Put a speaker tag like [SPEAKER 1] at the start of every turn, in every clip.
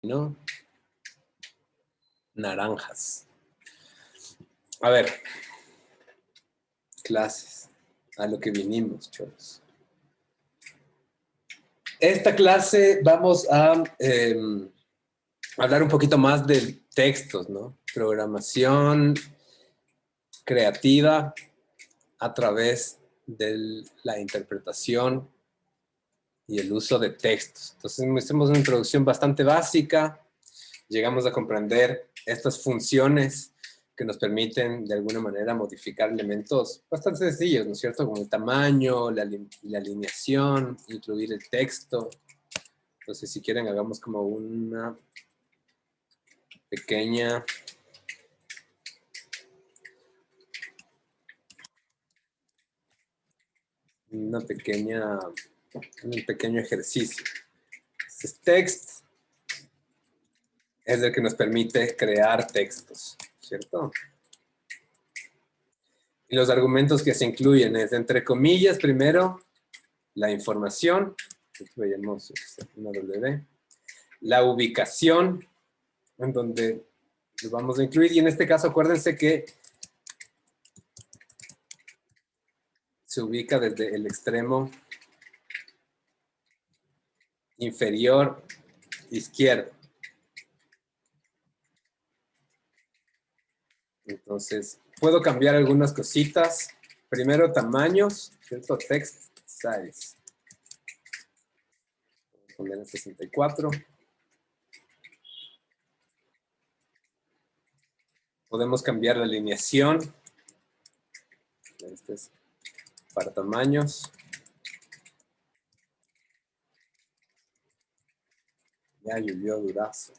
[SPEAKER 1] ¿no? Naranjas. A ver. Clases. A lo que vinimos, choros. Esta clase vamos a hablar un poquito más de textos, ¿no? Programación creativa a través de la interpretación y el uso de textos. Entonces, hicimos una introducción bastante básica. Llegamos a comprender estas funciones que nos permiten, de alguna manera, modificar elementos bastante sencillos, ¿no es cierto? Como el tamaño, la alineación, incluir el texto. Entonces, si quieren, hagamos como una pequeña... un pequeño ejercicio. Este text es el que nos permite crear textos, ¿cierto? Y los argumentos que se incluyen es, entre comillas, primero, la información, veamos una W, la ubicación, en donde lo vamos a incluir, y en este caso acuérdense que se ubica desde el extremo inferior izquierdo. Entonces, puedo cambiar algunas cositas. Primero, tamaños, ¿cierto? Text size. Voy a poner en 64. Podemos cambiar la alineación. Este es para tamaños. Ya llovió durazo.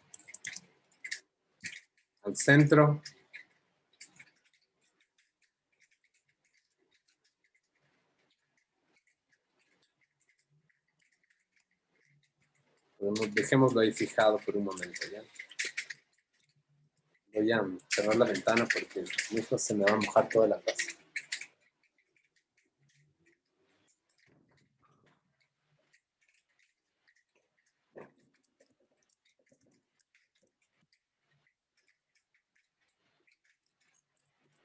[SPEAKER 1] Al centro. Dejémoslo ahí fijado por un momento, ¿ya? Voy a cerrar la ventana porque mi hijo se me va a mojar toda la casa.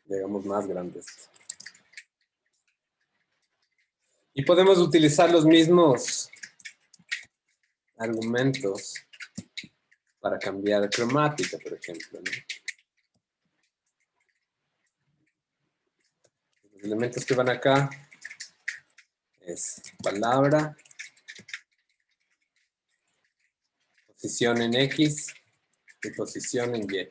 [SPEAKER 1] Digamos más grandes. Y podemos utilizar los mismos argumentos para cambiar de cromática, por ejemplo, ¿no? Los elementos que van acá es palabra, posición en X y posición en Y.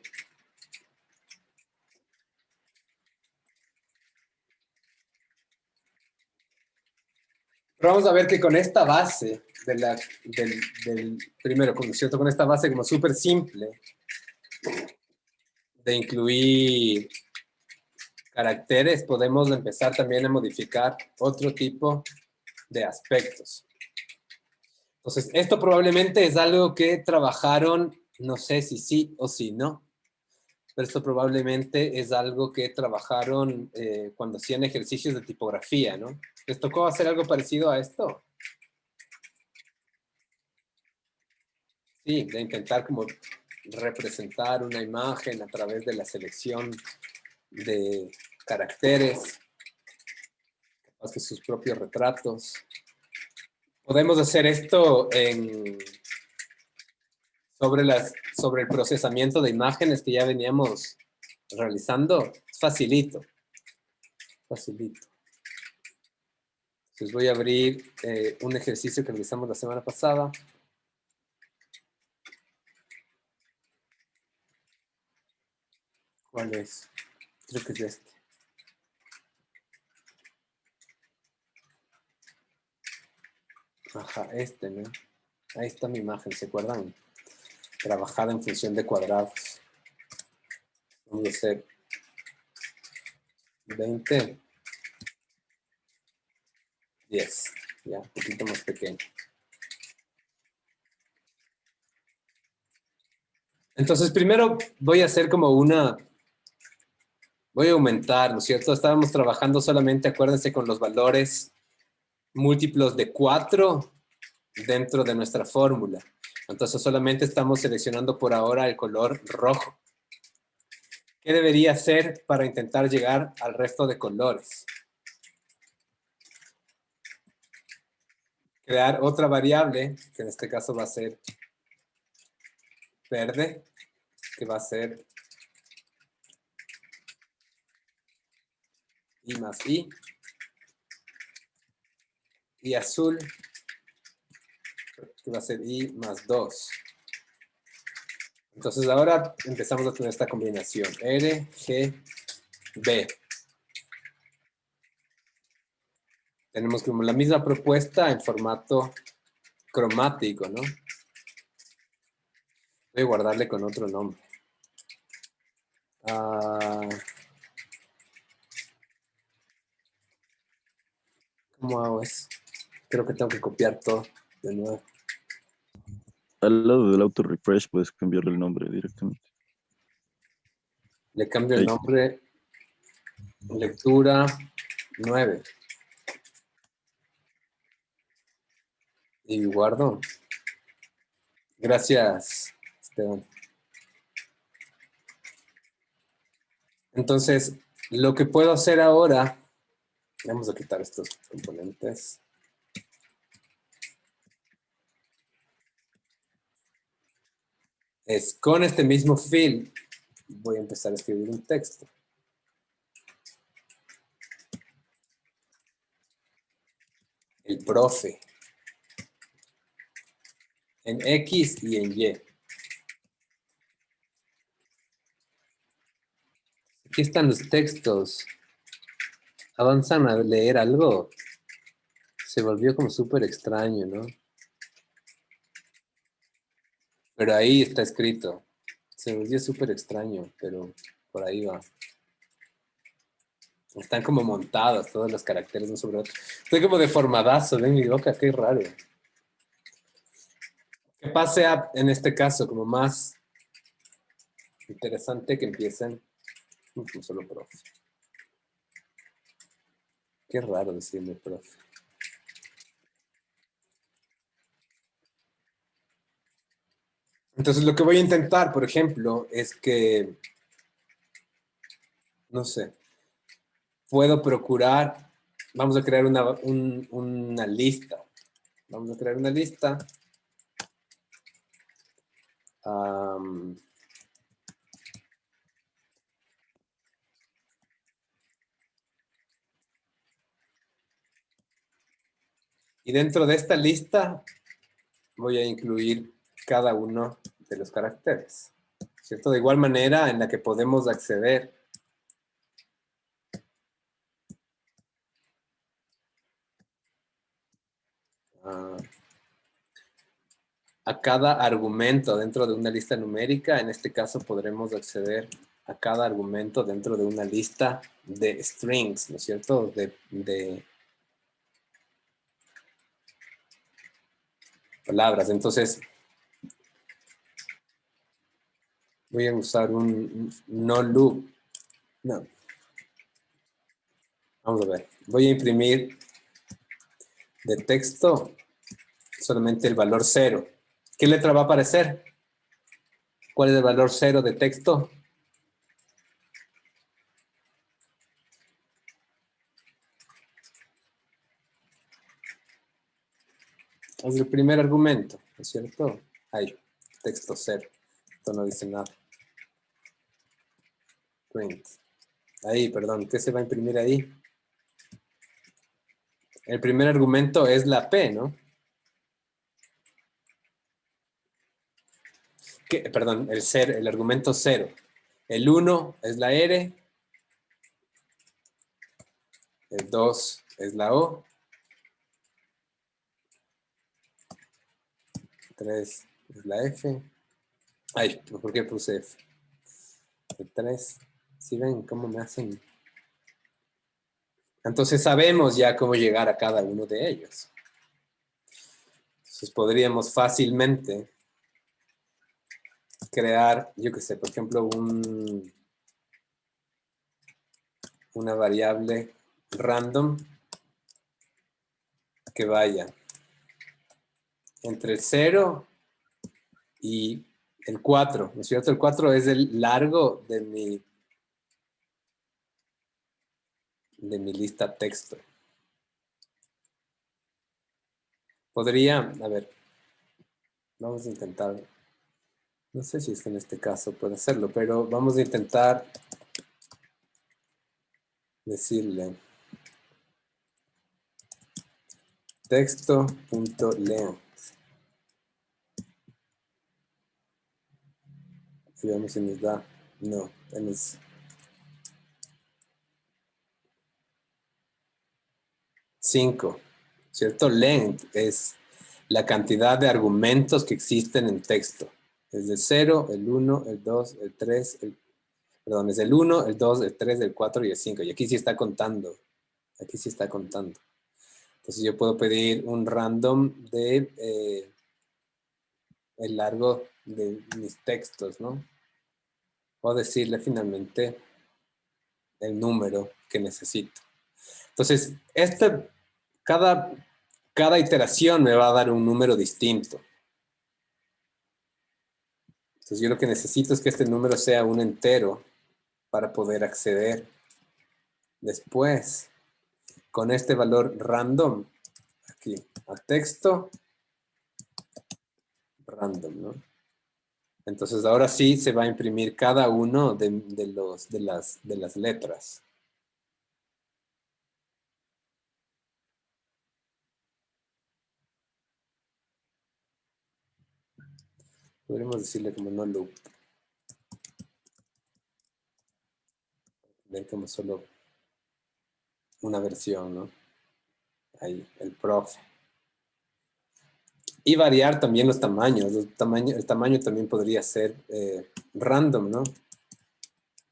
[SPEAKER 1] Pero vamos a ver que con esta base, primero, ¿cierto? Con esta base como súper simple, de incluir caracteres, podemos empezar también a modificar otro tipo de aspectos. Entonces, esto probablemente es algo que trabajaron, no sé si sí o si no, pero esto probablemente es algo que trabajaron cuando hacían ejercicios de tipografía, ¿no? ¿Les tocó hacer algo parecido a esto? Sí, de intentar como representar una imagen a través de la selección de caracteres, hace sus propios retratos. Podemos hacer esto sobre el procesamiento de imágenes que ya veníamos realizando. Es facilito. Facilito. Entonces voy a abrir un ejercicio que realizamos la semana pasada. ¿Cuál es? Creo que es este. Ajá, este, ¿no? Ahí está mi imagen, ¿se acuerdan? Trabajada en función de cuadrados. Vamos a hacer 20, 10, ya, un poquito más pequeño. Entonces, primero voy a hacer como voy a aumentar, ¿no es cierto? Estábamos trabajando solamente, acuérdense, con los valores múltiplos de 4 dentro de nuestra fórmula. Entonces solamente estamos seleccionando por ahora el color rojo. ¿Qué debería hacer para intentar llegar al resto de colores? Crear otra variable, que en este caso va a ser verde, que va a ser i más i. Y azul, que va a ser i más 2. Entonces ahora empezamos a tener esta combinación. R, G, B. Tenemos como la misma propuesta en formato cromático, ¿no? Voy a guardarle con otro nombre. ¿Cómo hago eso? Creo que tengo que copiar todo de nuevo.
[SPEAKER 2] Al lado del auto refresh puedes cambiarle el nombre directamente.
[SPEAKER 1] Le cambio el
[SPEAKER 2] Ahí.
[SPEAKER 1] nombre. Lectura 9. Y guardo. Gracias, Esteban. Entonces, lo que puedo hacer ahora, vamos a quitar estos componentes. Es con este mismo fill, voy a empezar a escribir un texto. El profe. En X y en Y. Aquí están los textos. Avanzan a leer algo. Se volvió como súper extraño, ¿no? Pero ahí está escrito. Se volvió súper extraño, pero por ahí va. Están como montados todos los caracteres uno sobre otro. Estoy como deformadazo, ven mi boca, qué raro. Que pase en este caso como más interesante que empiecen como solo profe. Qué raro decirme profe. Entonces lo que voy a intentar, por ejemplo, es que, no sé, puedo procurar, vamos a crear una lista. Vamos a crear una lista. Y dentro de esta lista voy a incluir cada uno de los caracteres, ¿cierto? De igual manera en la que podemos acceder a cada argumento dentro de una lista numérica. En este caso podremos acceder a cada argumento dentro de una lista de strings, ¿no es cierto? De palabras. Entonces, voy a usar un no loop. No. Vamos a ver. Voy a imprimir de texto solamente el valor 0. ¿Qué letra va a aparecer? ¿Cuál es el valor 0 de texto? Es el primer argumento, ¿no es cierto? Ahí, texto 0. Esto no dice nada. Print. Ahí, perdón, ¿qué se va a imprimir ahí? El primer argumento es la P, ¿no? Perdón, el argumento 0. El 1 es la R. El 2 es la O. 3 es la F. Ay, ¿por qué puse F? El 3. ¿Sí ven cómo me hacen? Entonces sabemos ya cómo llegar a cada uno de ellos. Entonces podríamos fácilmente crear, yo qué sé, por ejemplo, una variable random que vaya entre el 0 y el 4, ¿no es cierto? El 4 es el largo de mi lista texto. Podría, a ver, vamos a intentar, no sé si es que en este caso puede hacerlo, pero vamos a intentar decirle texto.length. Y veamos si nos da, no, es 5, ¿cierto? Length es la cantidad de argumentos que existen en texto. Es el 0, el 1, el 2, el 3, perdón, es el 1, el 2, el 3, el 4 y el 5. Y aquí sí está contando. Aquí sí está contando. Entonces yo puedo pedir un random de el largo de mis textos, ¿no? O decirle finalmente el número que necesito. Entonces, cada iteración me va a dar un número distinto. Entonces yo lo que necesito es que este número sea un entero para poder acceder después con este valor random aquí a texto random, ¿no? Entonces ahora sí se va a imprimir cada uno de las letras. Podríamos decirle como no loop. Ver como solo una versión, ¿no? Ahí, el profe. Y variar también los tamaños. El tamaño también podría ser random, ¿no?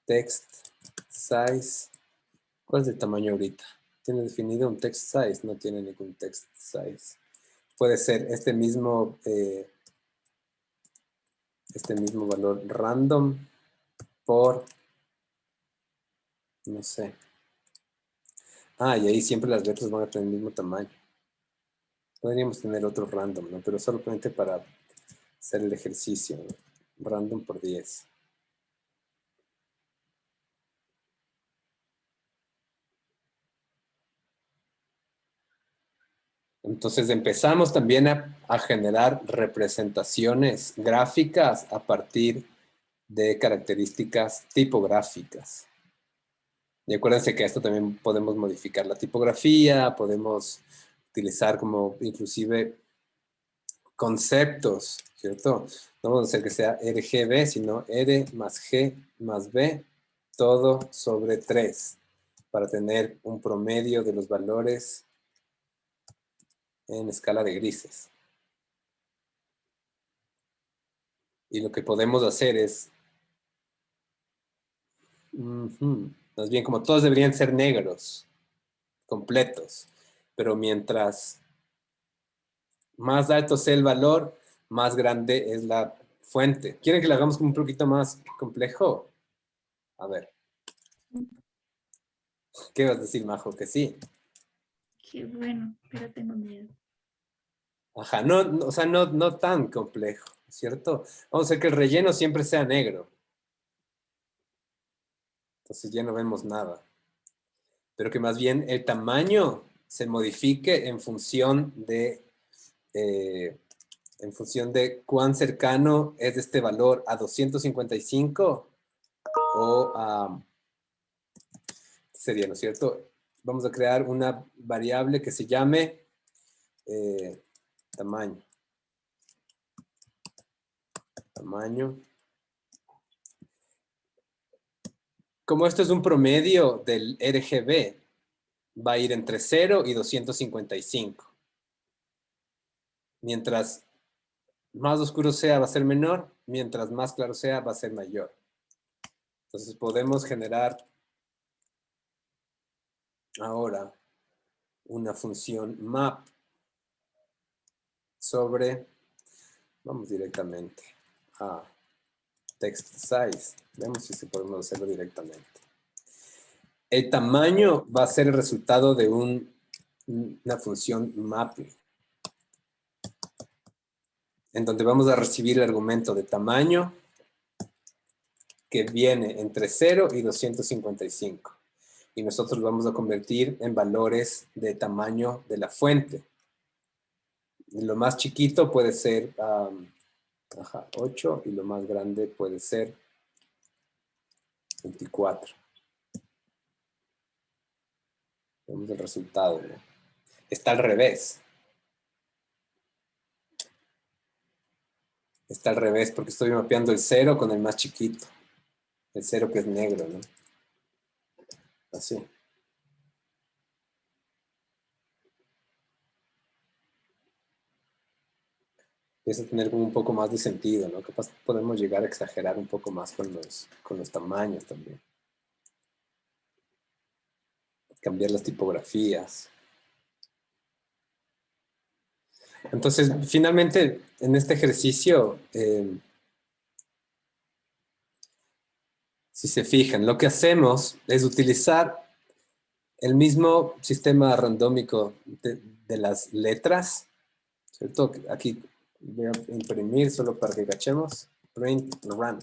[SPEAKER 1] Text size. ¿Cuál es el tamaño ahorita? ¿Tiene definido un text size? No tiene ningún text size. Puede ser este mismo valor random por, no sé. Ah, y ahí siempre las letras van a tener el mismo tamaño. Podríamos tener otro random, ¿no? Pero solamente para hacer el ejercicio, ¿no? Random por 10. Entonces empezamos también a generar representaciones gráficas a partir de características tipográficas. Y acuérdense que esto también podemos modificar la tipografía, podemos utilizar como inclusive conceptos, ¿cierto? No vamos a hacer que sea RGB, sino R más G más B, todo sobre 3, para tener un promedio de los valores en escala de grises. Y lo que podemos hacer es, más bien como todos deberían ser negros, completos, pero mientras más alto sea el valor, más grande es la fuente. ¿Quieren que lo hagamos como un poquito más complejo? A ver, ¿qué vas a decir, Majo? Que sí.
[SPEAKER 3] Qué bueno, pero tengo miedo.
[SPEAKER 1] Ajá, no, o sea, no tan complejo, ¿cierto? Vamos a hacer que el relleno siempre sea negro. Entonces ya no vemos nada. Pero que más bien el tamaño se modifique en función de cuán cercano es este valor a 255 o a, sería, ¿no es cierto? Vamos a crear una variable que se llame tamaño. Tamaño. Como esto es un promedio del RGB, va a ir entre 0 y 255. Mientras más oscuro sea, va a ser menor. Mientras más claro sea, va a ser mayor. Entonces podemos generar ahora una función map sobre, vamos directamente a text size. Vemos si podemos hacerlo directamente. El tamaño va a ser el resultado de una función mapping. en donde vamos a recibir el argumento de tamaño que viene entre 0 y 255. Y nosotros lo vamos a convertir en valores de tamaño de la fuente. Lo más chiquito puede ser 8 y lo más grande puede ser 24. Vemos el resultado, ¿no? Está al revés. Está al revés porque estoy mapeando el 0 con el más chiquito. El 0 que es negro, ¿no? Así. Empieza a tener como un poco más de sentido, ¿no? Capaz podemos llegar a exagerar un poco más con los tamaños también. Cambiar las tipografías. Entonces, finalmente, en este ejercicio, si se fijan, lo que hacemos es utilizar el mismo sistema randómico de las letras, ¿cierto? Aquí voy a imprimir solo para que cachemos. Print rand.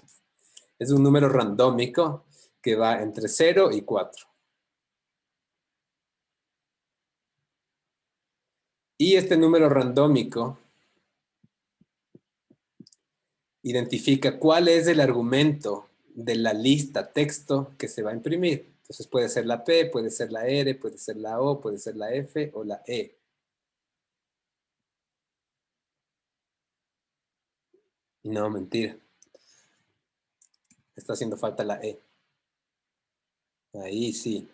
[SPEAKER 1] Es un número randómico que va entre 0 y 4. Y este número randómico identifica cuál es el argumento de la lista texto que se va a imprimir. Entonces puede ser la P, puede ser la R, puede ser la O, puede ser la F o la E. No, mentira. Está haciendo falta la E. Ahí sí.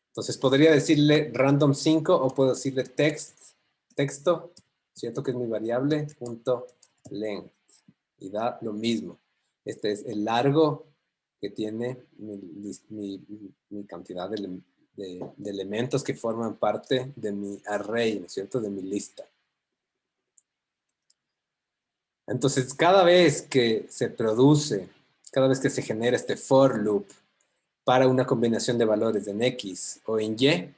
[SPEAKER 1] Entonces podría decirle random 5 o puedo decirle texto, ¿cierto? Que es mi variable, punto length. Y da lo mismo. Este es el largo que tiene mi cantidad de elementos que forman parte de mi array, ¿no es cierto? De mi lista. Entonces, cada vez que se produce, cada vez que se genera este for loop para una combinación de valores en X o en Y,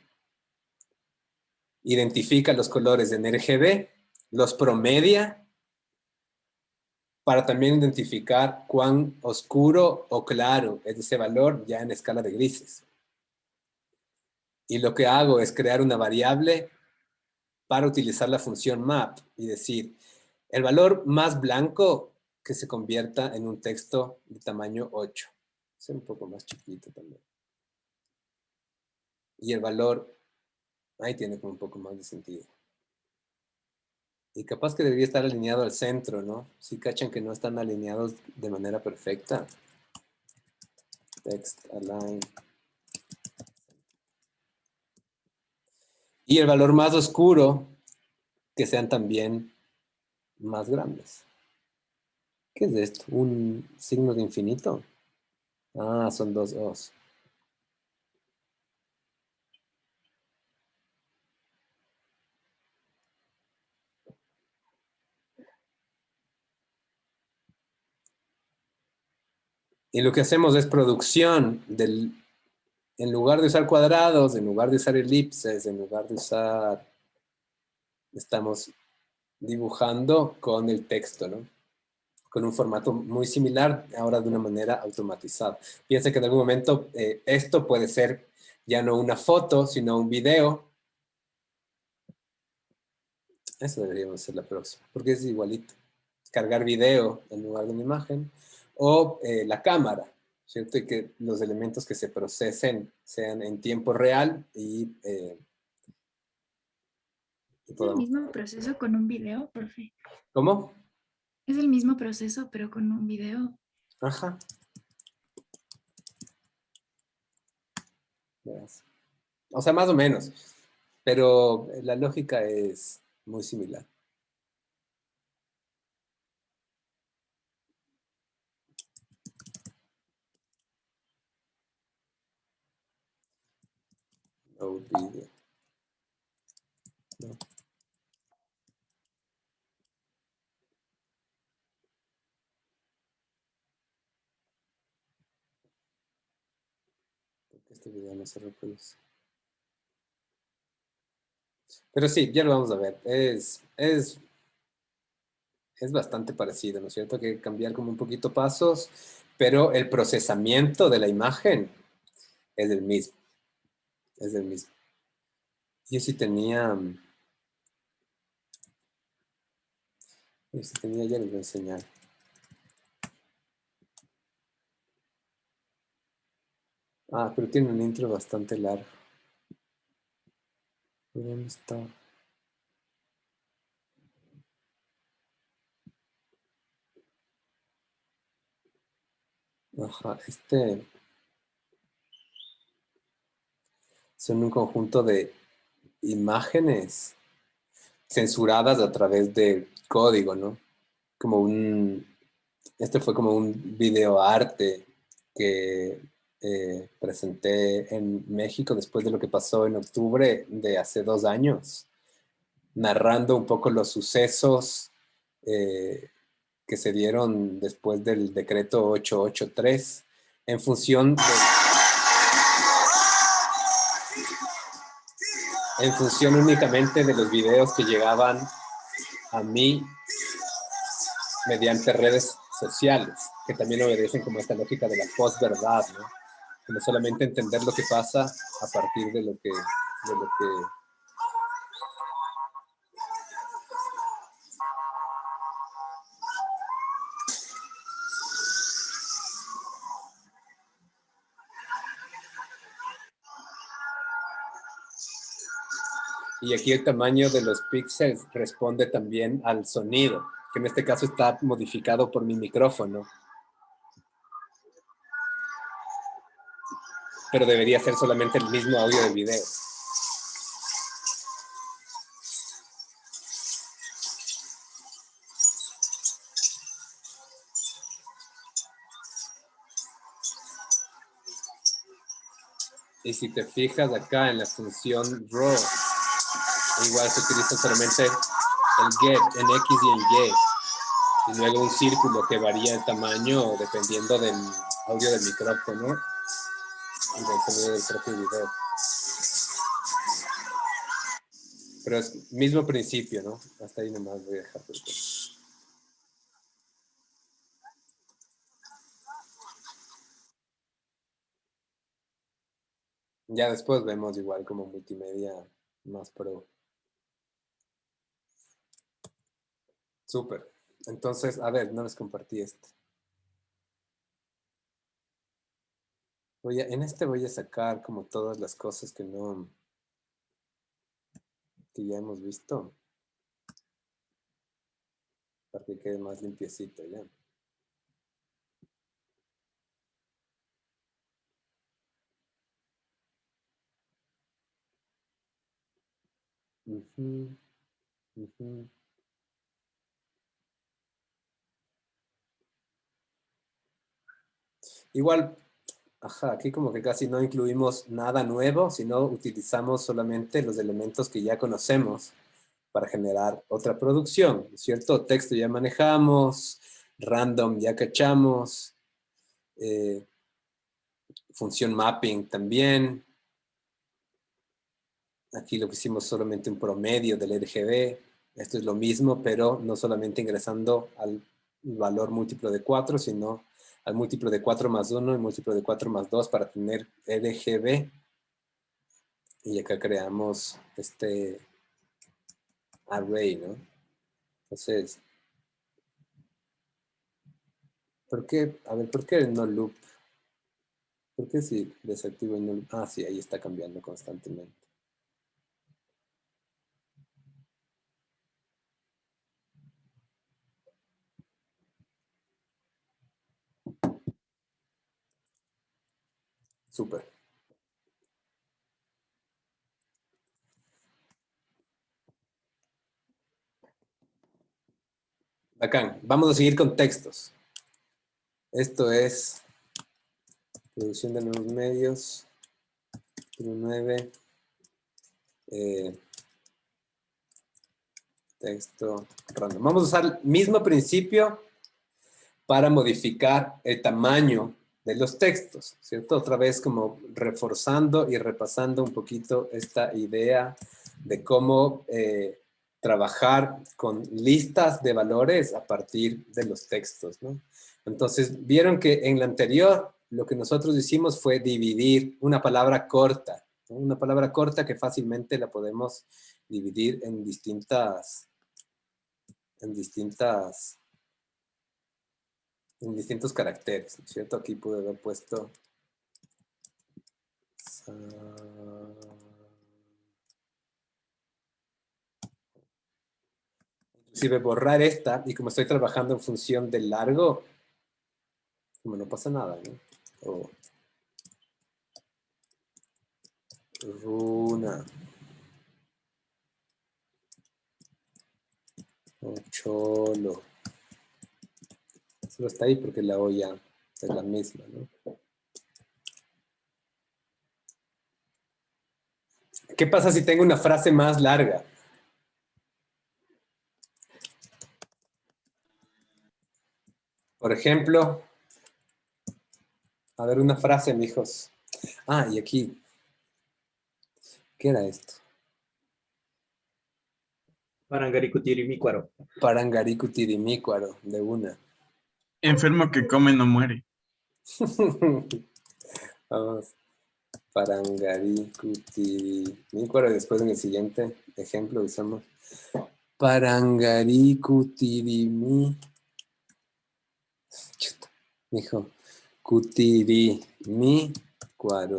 [SPEAKER 1] identifica los colores en RGB, los promedia para también identificar cuán oscuro o claro es ese valor ya en escala de grises. Y lo que hago es crear una variable para utilizar la función map y decir, el valor más blanco que se convierta en un texto de tamaño 8. Es un poco más chiquito también. Y el valor, ahí tiene como un poco más de sentido. Y capaz que debería estar alineado al centro, ¿no? Si cachan que no están alineados de manera perfecta. Text align. Y el valor más oscuro, que sean también más grandes. ¿Qué es esto? ¿Un signo de infinito? Ah, son dos O's. Y lo que hacemos es producción en lugar de usar cuadrados, en lugar de usar elipses, en lugar de usar, estamos dibujando con el texto, ¿no? Con un formato muy similar, ahora de una manera automatizada. Piensa que en algún momento esto puede ser ya no una foto, sino un video. Eso deberíamos hacer la próxima, porque es igualito. Cargar video en lugar de una imagen. O la cámara, ¿cierto? Y que los elementos que se procesen sean en tiempo real y
[SPEAKER 3] Es el
[SPEAKER 1] podamos...
[SPEAKER 3] mismo proceso con un video, profe.
[SPEAKER 1] ¿Cómo?
[SPEAKER 3] Es el mismo proceso, pero con un video.
[SPEAKER 1] Ajá. Verás. O sea, más o menos. Pero la lógica es muy similar. No video. No. Porque este video no se reproduce. Pero sí, ya lo vamos a ver. es bastante parecido, ¿no es cierto? Que cambiar como un poquito pasos, pero el procesamiento de la imagen es el mismo. Es el mismo. Yo sí tenía... ya les voy a enseñar. Ah, pero tiene un intro bastante largo. ¿Dónde está? Ajá, son un conjunto de imágenes censuradas a través de código, ¿no? Este fue como un videoarte que presenté en México después de lo que pasó en octubre de hace 2 años, narrando un poco los sucesos eh, que se dieron después del decreto 883 en función únicamente de los videos que llegaban a mí mediante redes sociales, que también obedecen como esta lógica de la posverdad, ¿no? Como solamente entender lo que pasa a partir de lo que. Y aquí el tamaño de los píxeles responde también al sonido, que en este caso está modificado por mi micrófono. Pero debería ser solamente el mismo audio del video. Y si te fijas acá en la función raw, igual se utiliza solamente el get en X y en Y. Y luego un círculo que varía el tamaño dependiendo del audio del micrófono y del sonido del propio video. Pero es mismo principio, ¿no? Hasta ahí nomás voy a dejar. Ya después vemos igual como multimedia más pro. Súper. Entonces, a ver, no les compartí este. En este voy a sacar como todas las cosas que ya hemos visto. Para que quede más limpiecito ya. Ujú, ujú. Igual, ajá, aquí como que casi no incluimos nada nuevo, sino utilizamos solamente los elementos que ya conocemos para generar otra producción, ¿cierto? Texto ya manejamos, random ya cachamos, función mapping también. Aquí lo que hicimos solamente un promedio del RGB. Esto es lo mismo, pero no solamente ingresando al valor múltiplo de 4, sino al múltiplo de 4 más 1 y múltiplo de 4 más 2 para tener RGB. Y acá creamos este array, ¿no? Entonces, ¿por qué? A ver, ¿por qué el no loop? ¿Por qué si desactivo el no loop? Ah, sí, ahí está cambiando constantemente. Súper. Bacán. Vamos a seguir con textos. Esto es producción de nuevos medios. 9. Texto random. Vamos a usar el mismo principio para modificar el tamaño de los textos, ¿cierto? Otra vez como reforzando y repasando un poquito esta idea de cómo trabajar con listas de valores a partir de los textos, ¿no? Entonces, vieron que en la anterior lo que nosotros hicimos fue dividir una palabra corta, ¿no? Una palabra corta que fácilmente la podemos dividir en distintos caracteres, ¿no es cierto? Aquí pude haber puesto inclusive borrar esta, y como estoy trabajando en función del largo, como no pasa nada, ¿no? O runa. O cholo. Solo está ahí porque la olla es la misma, ¿no? ¿Qué pasa si tengo una frase más larga? Por ejemplo, a ver una frase, mijos. Ah, y aquí. ¿Qué era esto?
[SPEAKER 4] Parangaricutirimícuaro.
[SPEAKER 1] Parangaricutirimícuaro, de una.
[SPEAKER 5] Enfermo que come no muere.
[SPEAKER 1] Vamos. Parangaricutirimícuaro. Y después en el siguiente ejemplo usamos Parangaricutirimí. Chuta, mijo. Cutirimícuaro.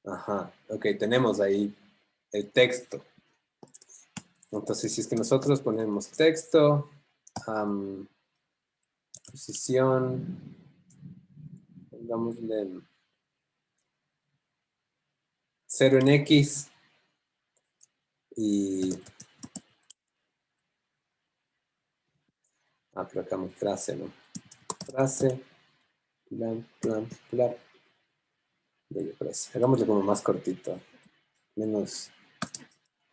[SPEAKER 1] Ajá, ok, tenemos ahí el texto. Entonces, si es que nosotros ponemos texto, posición, pongámosle 0 en X y... pero acá mi frase, ¿no? Frase, plan, plan, plan. Hagámosle como más cortito, menos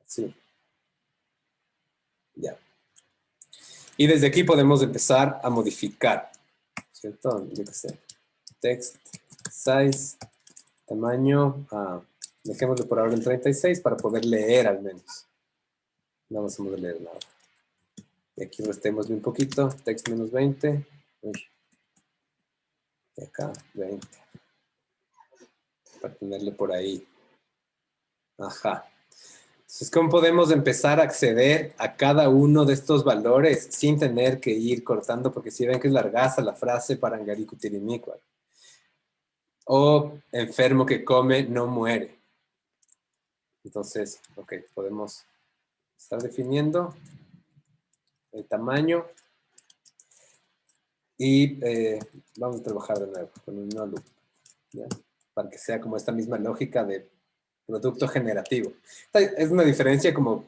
[SPEAKER 1] así. Ya. Y desde aquí podemos empezar a modificar, ¿cierto? Yo qué sé. Text, size, tamaño, dejémoslo por ahora en 36 para poder leer al menos. No vamos a poder leer nada. Y aquí restémosle un poquito. Text menos 20. Uy. Y acá 20. Para ponerle por ahí. Ajá. Entonces, ¿cómo podemos empezar a acceder a cada uno de estos valores sin tener que ir cortando? Porque si ven que es largaza la frase Parangaricutirimícuaro. O enfermo que come no muere. Entonces, ok, podemos estar definiendo el tamaño y vamos a trabajar de nuevo con un no loop, ¿ya? Para que sea como esta misma lógica de producto generativo. Es una diferencia como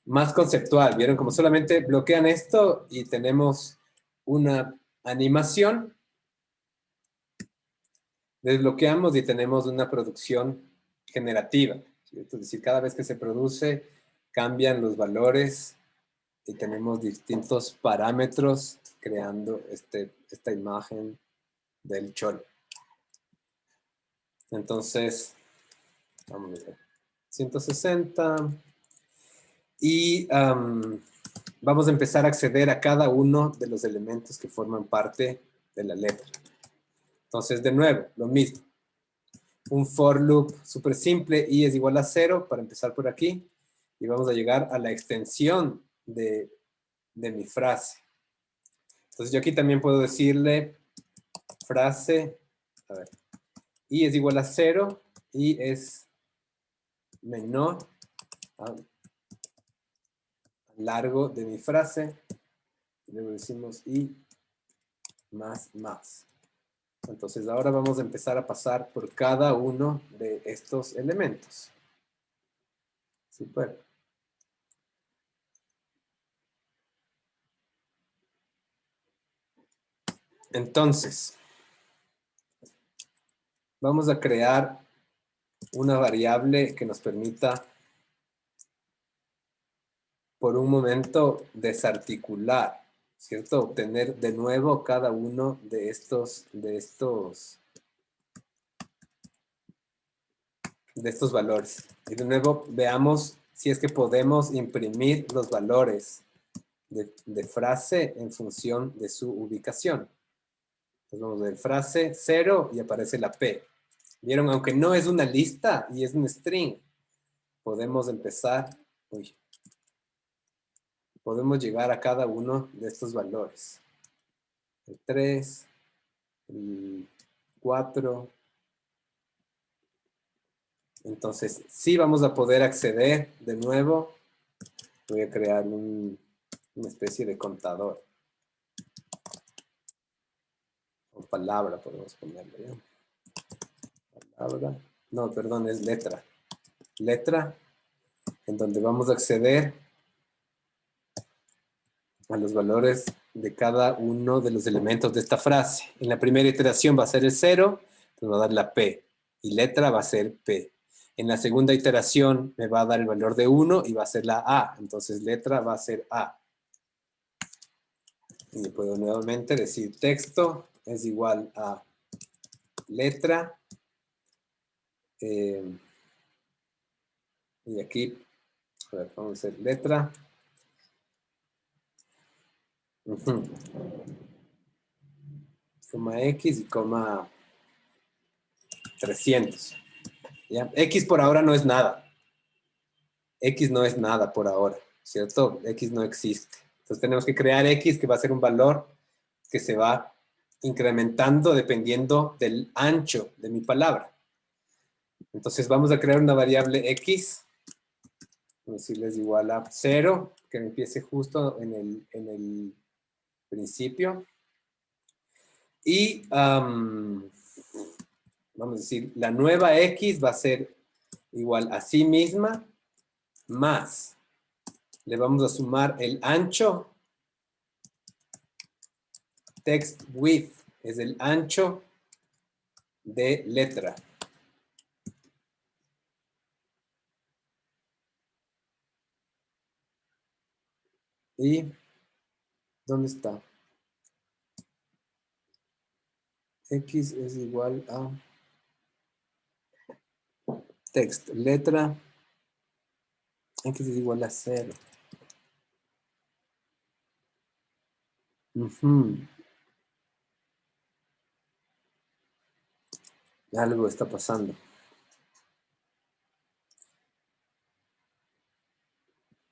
[SPEAKER 1] más conceptual, ¿vieron? Como solamente bloquean esto y tenemos una animación, desbloqueamos y tenemos una producción generativa, ¿cierto? Es decir, cada vez que se produce cambian los valores y tenemos distintos parámetros creando esta imagen del cholo. Entonces, vamos a ver, 160 y vamos a empezar a acceder a cada uno de los elementos que forman parte de la letra. Entonces, de nuevo, lo mismo. Un for loop súper simple, i es igual a 0 para empezar por aquí y vamos a llegar a la extensión de mi frase. Entonces yo aquí también puedo decirle frase, a ver, i es igual a 0, i es menor al largo de mi frase, y luego decimos i más más. Entonces ahora vamos a empezar a pasar por cada uno de estos elementos. Super. Entonces, vamos a crear una variable que nos permita por un momento desarticular, ¿cierto? Obtener de nuevo cada uno de de estos valores. Y de nuevo, veamos si es que podemos imprimir los valores de frase en función de su ubicación. Entonces vamos a ver frase 0 y aparece la P. ¿Vieron? Aunque no es una lista y es un string, podemos empezar, podemos llegar a cada uno de estos valores. El 3, el 4. Entonces, sí vamos a poder acceder de nuevo. Voy a crear una especie de contador. O palabra podemos ponerlo, ¿ya? Palabra. No, perdón, es letra. Letra, en donde vamos a acceder a los valores de cada uno de los elementos de esta frase. En la primera iteración va a ser el 0, entonces va a dar la P. Y letra va a ser P. En la segunda iteración me va a dar el valor de 1 y va a ser la A. Entonces letra va a ser A. Y puedo nuevamente decir texto es igual a letra. Y aquí, a ver, vamos a hacer letra. Coma X y coma 300. ¿Ya? X por ahora no es nada. X no es nada por ahora, ¿cierto? X no existe. Entonces tenemos que crear X, que va a ser un valor que se va incrementando dependiendo del ancho de mi palabra. Entonces vamos a crear una variable X. Vamos a decirles igual a 0, que empiece justo en el principio. Y vamos a decir, la nueva X va a ser igual a sí misma más. Le vamos a sumar el ancho. Text width es el ancho de letra. ¿Y dónde está? X es igual a text, letra. X es igual a 0. Algo está pasando.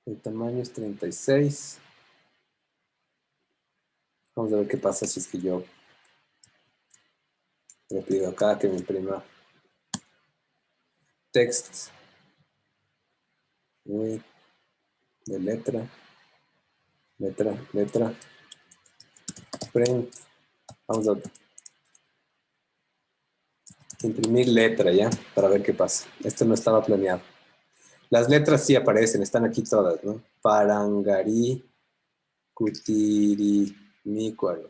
[SPEAKER 1] El tamaño es 36. Vamos a ver qué pasa si es que yo le pido acá que me imprima text de letra, letra, print. Vamos a imprimir letra ya, para ver qué pasa. Esto no estaba planeado. Las letras sí aparecen, están aquí todas, ¿no? Parangari, Kutiri, Mícuaro.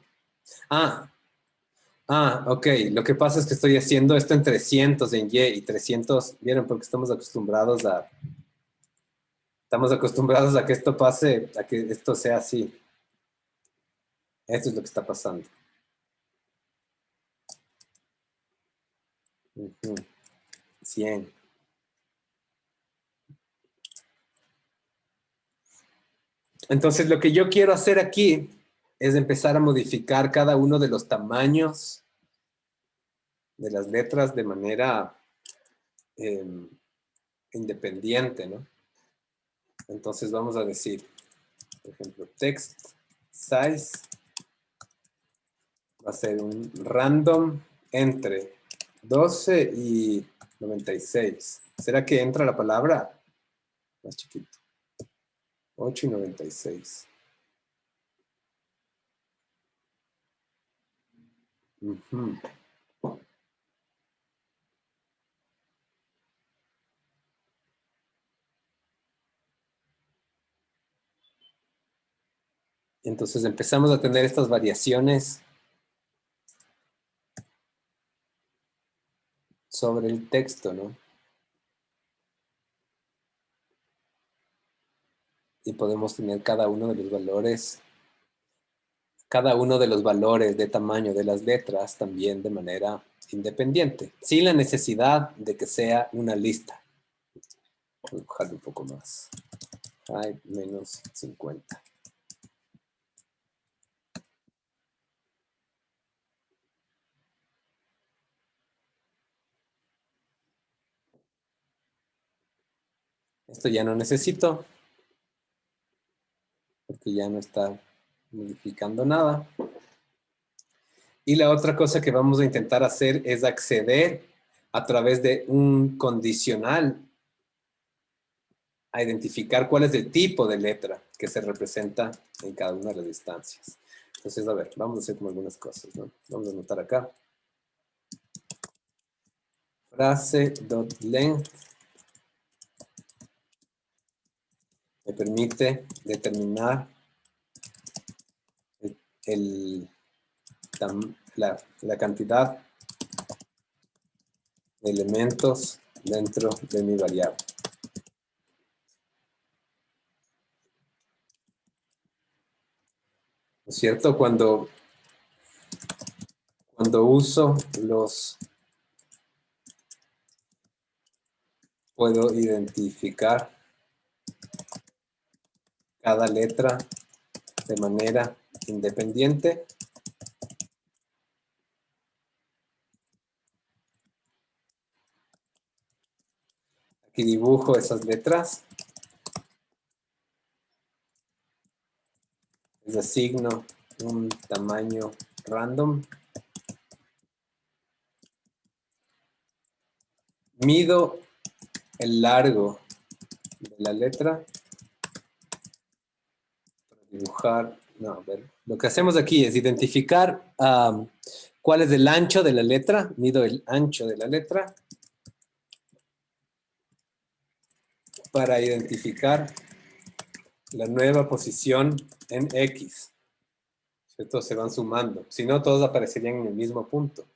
[SPEAKER 1] Ok. Lo que pasa es que estoy haciendo esto en 300 en Y y 300, ¿vieron? Porque estamos acostumbrados a que esto pase, a que esto sea así. Esto es lo que está pasando. 100. Entonces, lo que yo quiero hacer aquí es empezar a modificar cada uno de los tamaños de las letras de manera independiente, ¿no? Entonces vamos a decir, por ejemplo, text size va a ser un random entre 12 y 96. ¿Será que entra la palabra? Más chiquito. 8 y 96. Entonces empezamos a tener estas variaciones sobre el texto, ¿no? Y podemos tener cada uno de los valores de tamaño de las letras también de manera independiente, sin la necesidad de que sea una lista. Voy a dibujarle un poco más. Height menos 50. Esto ya no necesito, porque ya no está modificando nada. Y la otra cosa que vamos a intentar hacer es acceder a través de un condicional a identificar cuál es el tipo de letra que se representa en cada una de las instancias. Entonces, a ver, vamos a hacer como algunas cosas, ¿no? Vamos a anotar acá. Frase.length me permite determinar la cantidad de elementos dentro de mi variable. ¿No es cierto? Cuando uso puedo identificar cada letra de manera independiente. Aquí dibujo esas letras. Les asigno un tamaño random. Mido el largo de la letra para dibujar. No, a ver. Lo que hacemos aquí es identificar cuál es el ancho de la letra. Mido el ancho de la letra para identificar la nueva posición en X. Estos se van sumando. Si no, todos aparecerían en el mismo punto.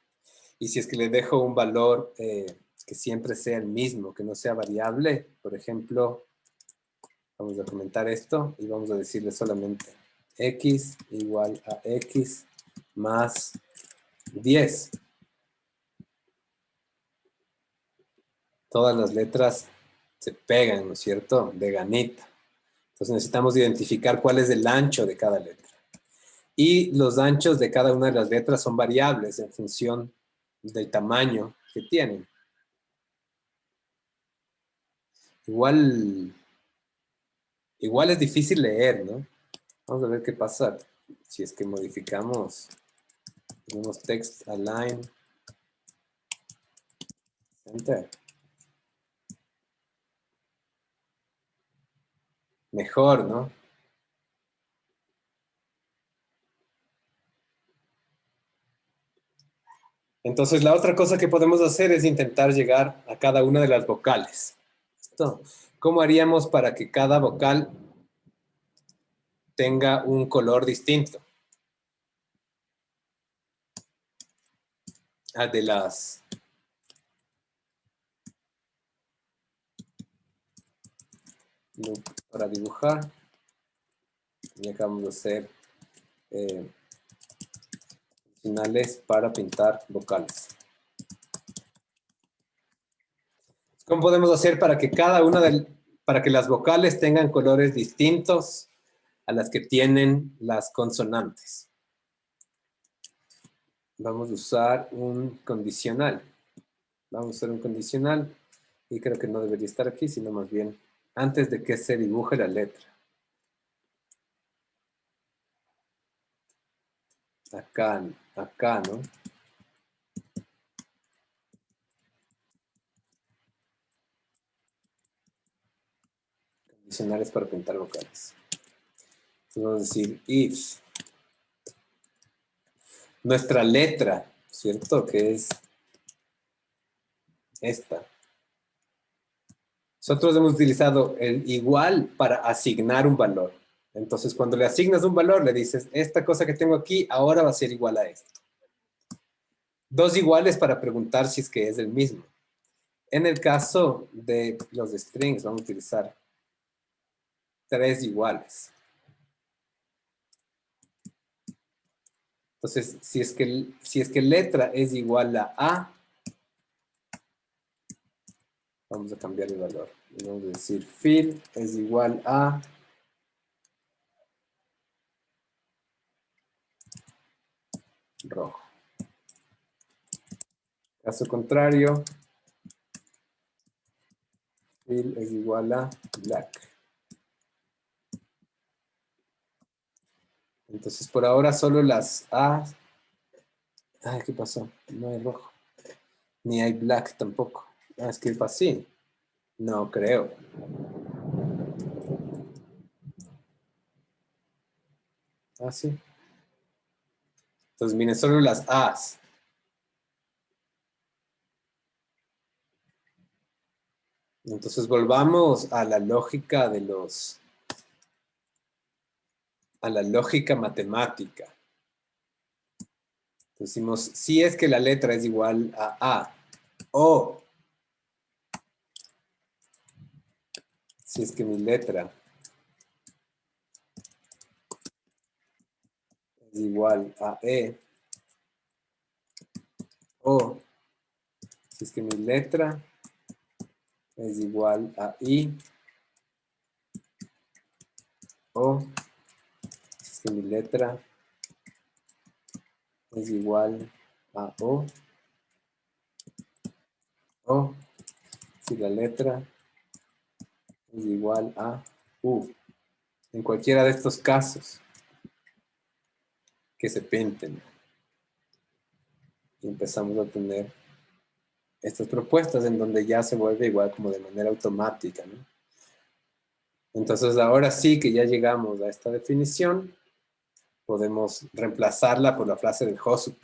[SPEAKER 1] Y si es que le dejo un valor que siempre sea el mismo, que no sea variable, por ejemplo, vamos a comentar esto y vamos a decirle solamente X igual a X más 10. Todas las letras se pegan, ¿no es cierto? De ganita. Entonces necesitamos identificar cuál es el ancho de cada letra. Y los anchos de cada una de las letras son variables en función del tamaño que tienen. Igual es difícil leer, ¿no? Vamos a ver qué pasa si es que modificamos, ponemos text align center. Mejor, ¿no? Entonces, la otra cosa que podemos hacer es intentar llegar a cada una de las vocales. ¿Listo? ¿Cómo haríamos para que cada vocal tenga un color distinto al de las para dibujar? Y acabamos de hacer finales para pintar vocales. ¿Cómo podemos hacer para que para que las vocales tengan colores distintos a las que tienen las consonantes? Vamos a usar un condicional. Vamos a usar un condicional y creo que no debería estar aquí, sino más bien antes de que se dibuje la letra. Acá, ¿no? Condicionales para pintar vocales. Entonces vamos a decir if nuestra letra, ¿cierto? Que es esta. Nosotros hemos utilizado el igual para asignar un valor. Entonces, cuando le asignas un valor, le dices, esta cosa que tengo aquí ahora va a ser igual a esto. Dos iguales para preguntar si es que es el mismo. En el caso de los strings, vamos a utilizar tres iguales. Entonces, si es que letra es igual a Vamos a cambiar el valor. Y vamos a decir fill es igual a rojo. Caso contrario, fill es igual a black. Entonces, por ahora solo las A. Ay, ¿qué pasó? No hay rojo. Ni hay black tampoco. Ah, es que es así. No creo. Ah, sí. Entonces, miren, solo las A's. Entonces, volvamos a la lógica de los... a la lógica matemática. Decimos, si es que la letra es igual a A, o si es que mi letra es igual a E, o si es que mi letra es igual a I, o si es que mi letra es igual a o si la letra es igual a U. En cualquiera de estos casos que se pinten. Y empezamos a tener estas propuestas en donde ya se vuelve igual como de manera automática, ¿no? Entonces ahora sí que ya llegamos a esta definición, podemos reemplazarla por la frase del Josu.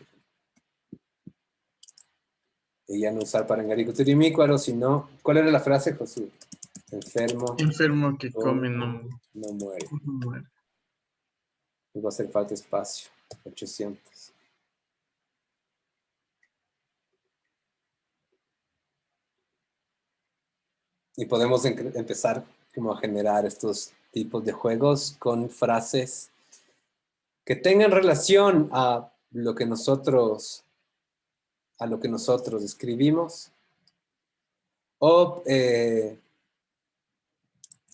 [SPEAKER 1] Y ya no usar Parangaricutirimícuaro, sino, ¿cuál era la frase, Josu? Enfermo
[SPEAKER 5] Enfermo que
[SPEAKER 1] o
[SPEAKER 5] come no
[SPEAKER 1] muere.
[SPEAKER 5] muere.
[SPEAKER 1] Nos va a hacer falta espacio. 800. Y podemos empezar como a generar estos tipos de juegos con frases que tengan relación a lo que nosotros escribimos. O, a ver,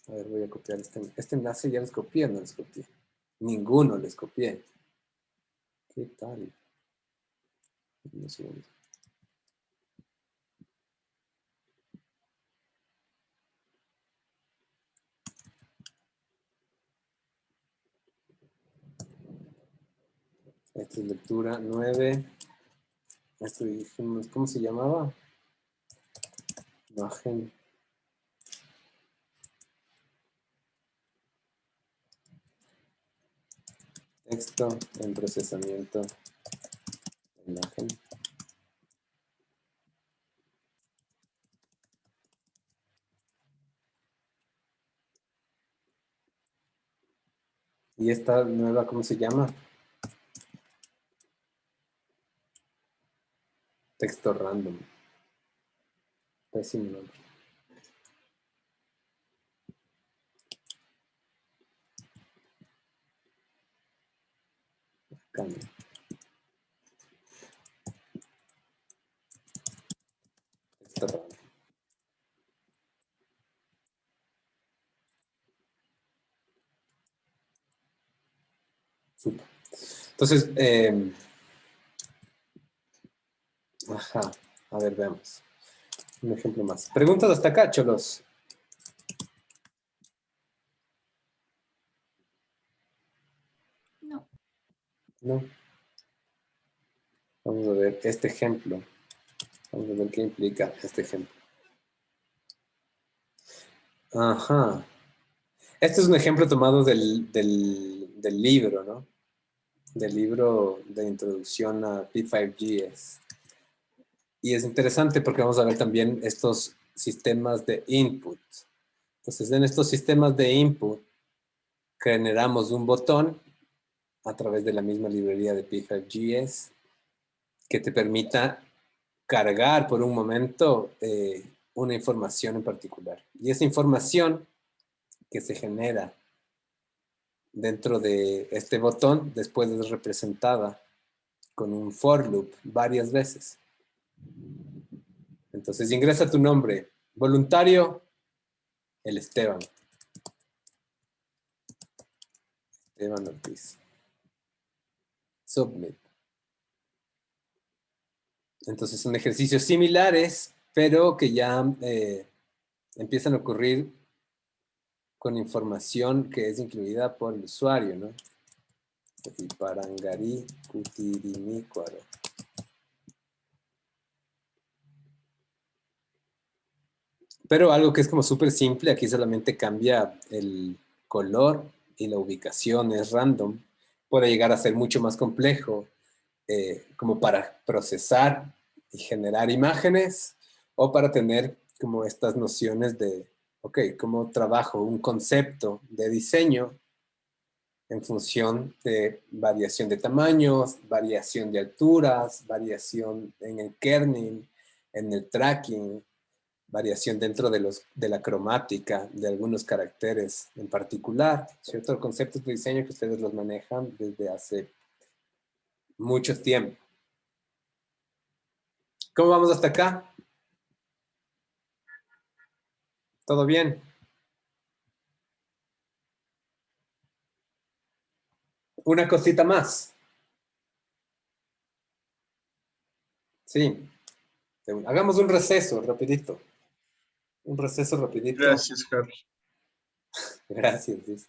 [SPEAKER 1] voy a copiar este enlace, ya les copié, no les copié. Ninguno les copié. ¿Qué tal? Un segundo. Esta es lectura 9. Esto dijimos, ¿cómo se llamaba? Imagen. Texto en procesamiento de imagen. ¿Y esta nueva cómo se llama? Texto random. Pésimo nombre. Cambio. Texto random. Super. Entonces, ajá, a ver, veamos. Un ejemplo más. Preguntas hasta acá, cholos.
[SPEAKER 3] No.
[SPEAKER 1] No. Vamos a ver este ejemplo. Vamos a ver qué implica este ejemplo. Ajá. Este es un ejemplo tomado del libro, ¿no? Del libro de introducción a P5GS. Y es interesante porque vamos a ver también estos sistemas de input. Entonces, en estos sistemas de input, generamos un botón a través de la misma librería de P5GS que te permita cargar por un momento una información en particular. Y esa información que se genera dentro de este botón, después es representada con un for loop varias veces. Entonces ingresa tu nombre Voluntario, el Esteban. Esteban Ortiz. Submit. Entonces son ejercicios similares, pero que ya empiezan a ocurrir con información que es incluida por el usuario, ¿no? Parangari Kutirimícuaro. Pero algo que es como súper simple, aquí solamente cambia el color y la ubicación, es random, puede llegar a ser mucho más complejo, como para procesar y generar imágenes, o para tener como estas nociones de, ok, cómo trabajo un concepto de diseño en función de variación de tamaños, variación de alturas, variación en el kerning, en el tracking, variación dentro de la cromática de algunos caracteres en particular, ¿cierto? Conceptos de diseño que ustedes los manejan desde hace mucho tiempo. ¿Cómo vamos hasta acá? ¿Todo bien? Una cosita más. Sí. Hagamos un receso, rapidito. Un receso rapidito.
[SPEAKER 5] Gracias, Harry.
[SPEAKER 1] Gracias, dice.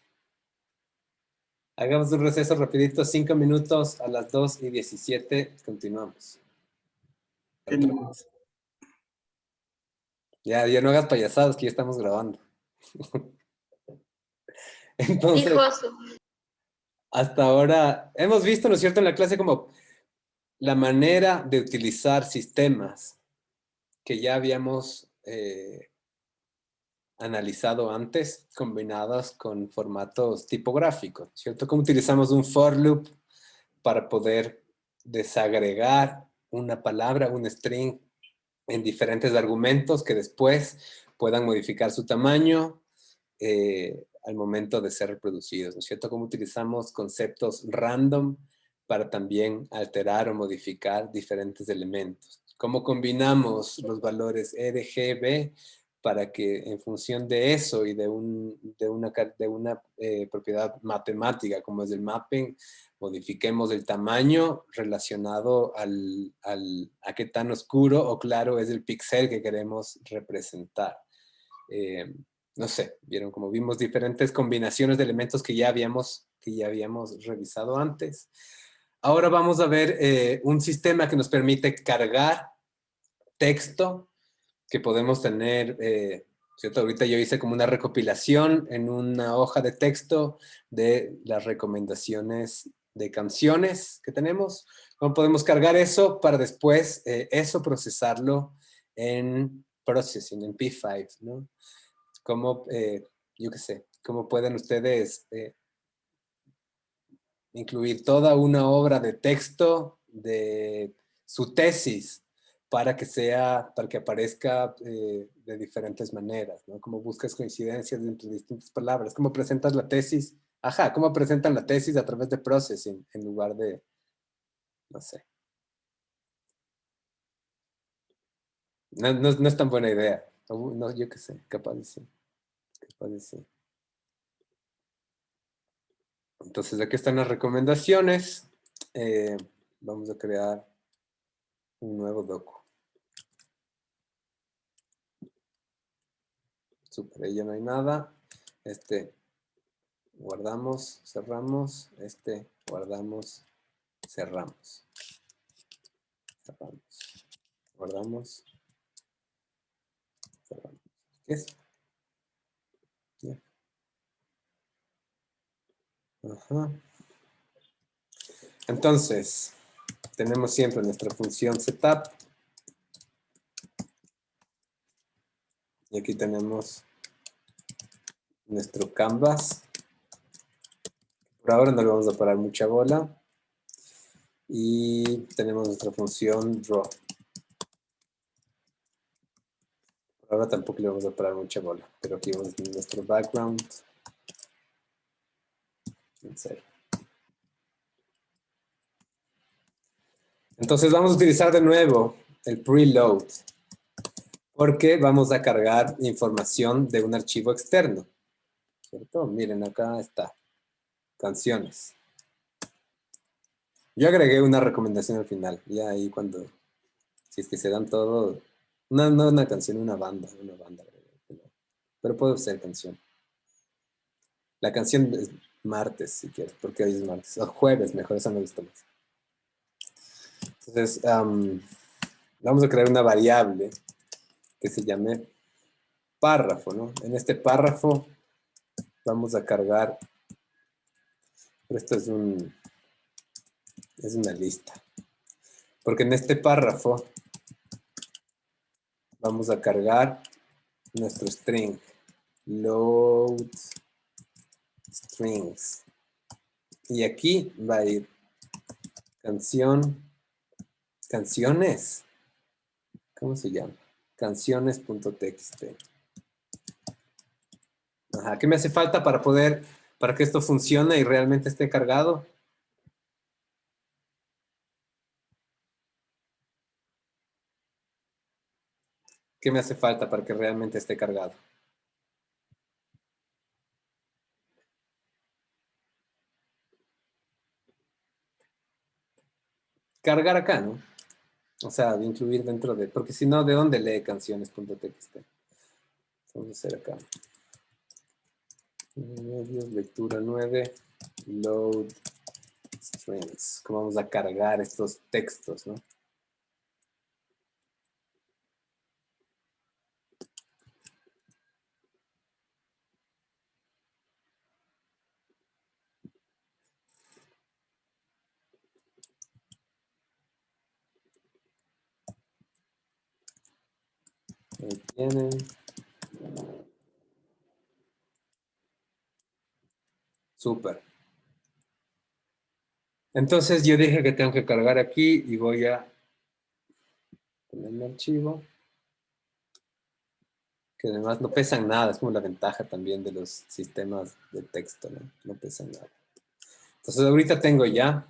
[SPEAKER 1] Hagamos un receso rapidito, 5 minutos, a las 2:17 continuamos.
[SPEAKER 5] Qué lindo.
[SPEAKER 1] Ya no hagas payasadas, que ya estamos grabando. Entonces,
[SPEAKER 3] Hijoso.
[SPEAKER 1] hasta ahora hemos visto, ¿no es cierto?, en la clase como la manera de utilizar sistemas que ya habíamos analizado antes, combinados con formatos tipográficos, ¿cierto? Cómo utilizamos un for loop para poder desagregar una palabra, un string, en diferentes argumentos que después puedan modificar su tamaño al momento de ser reproducidos, ¿no es cierto? Cómo utilizamos conceptos random para también alterar o modificar diferentes elementos. Cómo combinamos los valores RGB para que en función de eso y de una propiedad matemática como es el mapping, modifiquemos el tamaño relacionado a qué tan oscuro o claro es el píxel que queremos representar. No sé, vieron como vimos diferentes combinaciones de elementos que ya habíamos revisado antes. Ahora vamos a ver un sistema que nos permite cargar texto que podemos tener, ¿cierto? Ahorita yo hice como una recopilación en una hoja de texto de las recomendaciones de canciones que tenemos. ¿Cómo podemos cargar eso para después eso procesarlo en processing, en P5, ¿no? ¿Cómo, yo qué sé, cómo pueden ustedes incluir toda una obra de texto de su tesis para que aparezca de diferentes maneras, ¿no? Cómo buscas coincidencias entre distintas palabras, cómo presentas la tesis, cómo presentan la tesis a través de processing en lugar de, no sé. No es tan buena idea. No, yo qué sé, capaz de sí. Capaz de sí. Entonces, aquí están las recomendaciones. Vamos a crear un nuevo docu. Super, ahí ya no hay nada. Guardamos, cerramos. Guardamos, cerramos. Cerramos. Guardamos, cerramos. ¿Qué es? Ya. Ajá. Entonces, tenemos siempre nuestra función setup. Y aquí tenemos nuestro canvas. Por ahora no le vamos a parar mucha bola. Y tenemos nuestra función draw. Por ahora tampoco le vamos a parar mucha bola. Pero aquí vamos a tener nuestro background. En serio. Entonces vamos a utilizar de nuevo el preload. Porque vamos a cargar información de un archivo externo, ¿cierto? Miren, acá está, canciones. Yo agregué una recomendación al final, ya ahí cuando, si es que se dan todo, no una canción, una banda, pero puede ser canción. La canción es martes, si quieres, porque hoy es martes, o jueves, mejor, esa me gusta más. Entonces, vamos a crear una variable que se llame párrafo, ¿no? En este párrafo vamos a cargar, pero esto es una lista, porque en este párrafo vamos a cargar nuestro string, load strings, y aquí va a ir canciones, ¿cómo se llama? Canciones.txt. Ajá, ¿qué me hace falta para que esto funcione y realmente esté cargado? ¿Qué me hace falta para que realmente esté cargado? Cargar acá, ¿no? O sea, de incluir dentro de... Porque si no, ¿de dónde lee canciones.txt? Vamos a hacer acá. Medios, lectura 9, load strings. ¿Cómo vamos a cargar estos textos, no? Ahí tienen. Súper. Entonces yo dije que tengo que cargar aquí y voy a poner mi archivo. Que además no pesan nada, es como la ventaja también de los sistemas de texto, ¿no? No pesan nada. Entonces ahorita tengo ya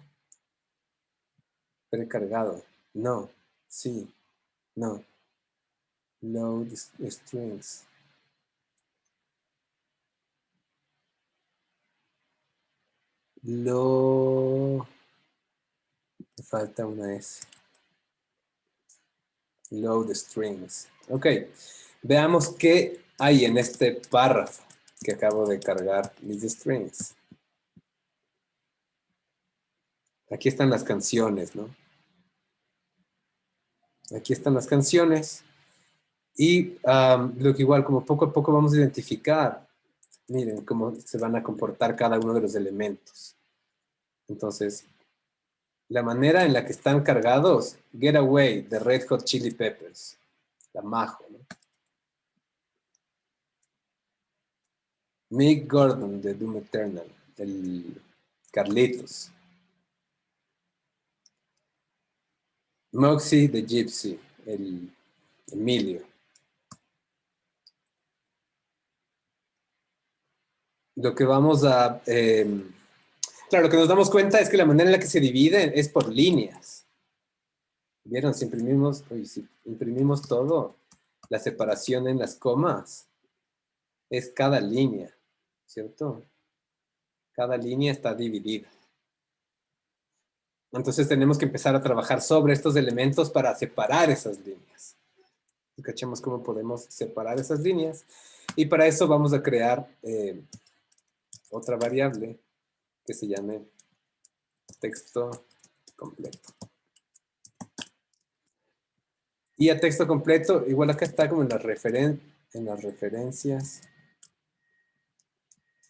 [SPEAKER 1] precargado. No, sí, no. Load strings. Me falta una S. Load strings. Ok. Veamos qué hay en este párrafo que acabo de cargar mis strings. Aquí están las canciones, ¿no? Aquí están las canciones. Y lo que igual, como poco a poco vamos a identificar, miren cómo se van a comportar cada uno de los elementos. Entonces, la manera en la que están cargados, Get Away de Red Hot Chili Peppers, la Majo, ¿no? Mick Gordon de Doom Eternal, el Carlitos. Moxie de Gypsy, el Emilio. Lo que vamos a... claro, lo que nos damos cuenta es que la manera en la que se divide es por líneas. ¿Vieron? Si imprimimos todo, la separación en las comas es cada línea, ¿cierto? Cada línea está dividida. Entonces tenemos que empezar a trabajar sobre estos elementos para separar esas líneas. Cachemos cómo podemos separar esas líneas. Y para eso vamos a crear otra variable que se llame texto completo. Y a texto completo, igual acá está como en las referencias.